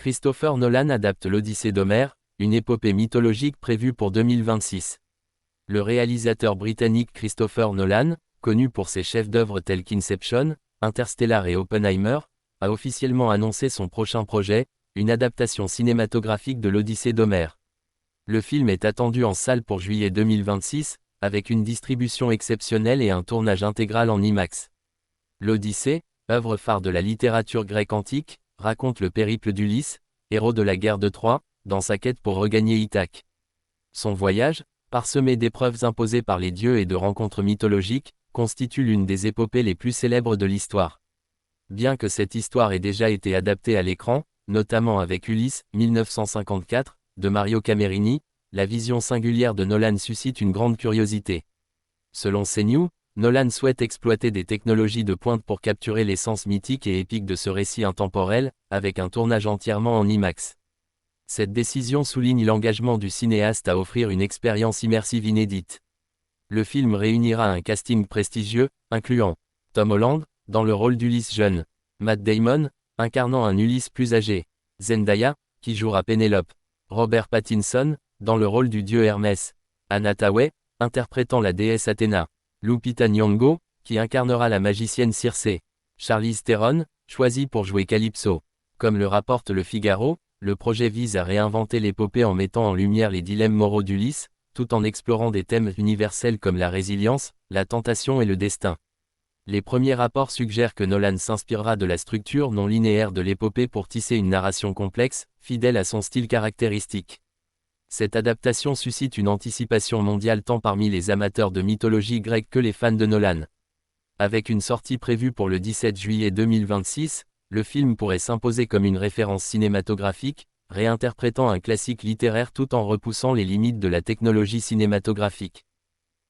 Christopher Nolan adapte l'Odyssée d'Homère, une épopée mythologique prévue pour 2026. Le réalisateur britannique Christopher Nolan, connu pour ses chefs-d'œuvre tels qu'Inception, Interstellar et Oppenheimer, a officiellement annoncé son prochain projet, une adaptation cinématographique de l'Odyssée d'Homère. Le film est attendu en salle pour juillet 2026, avec une distribution exceptionnelle et un tournage intégral en IMAX. L'Odyssée, œuvre phare de la littérature grecque antique, raconte le périple d'Ulysse, héros de la guerre de Troie, dans sa quête pour regagner Ithaque. Son voyage, parsemé d'épreuves imposées par les dieux et de rencontres mythologiques, constitue l'une des épopées les plus célèbres de l'histoire. Bien que cette histoire ait déjà été adaptée à l'écran, notamment avec Ulysse, 1954, de Mario Camerini, la vision singulière de Nolan suscite une grande curiosité. Selon CNews, Nolan souhaite exploiter des technologies de pointe pour capturer l'essence mythique et épique de ce récit intemporel, avec un tournage entièrement en IMAX. Cette décision souligne l'engagement du cinéaste à offrir une expérience immersive inédite. Le film réunira un casting prestigieux, incluant Tom Holland, dans le rôle d'Ulysse jeune, Matt Damon, incarnant un Ulysse plus âgé, Zendaya, qui jouera Pénélope, Robert Pattinson, dans le rôle du dieu Hermès, Anna Hathaway, interprétant la déesse Athéna, Lupita Nyong'o, qui incarnera la magicienne Circé, Charlize Theron, choisie pour jouer Calypso. Comme le rapporte Le Figaro, le projet vise à réinventer l'épopée en mettant en lumière les dilemmes moraux d'Ulysse, tout en explorant des thèmes universels comme la résilience, la tentation et le destin. Les premiers rapports suggèrent que Nolan s'inspirera de la structure non linéaire de l'épopée pour tisser une narration complexe, fidèle à son style caractéristique. Cette adaptation suscite une anticipation mondiale tant parmi les amateurs de mythologie grecque que les fans de Nolan. Avec une sortie prévue pour le 17 juillet 2026, le film pourrait s'imposer comme une référence cinématographique, réinterprétant un classique littéraire tout en repoussant les limites de la technologie cinématographique.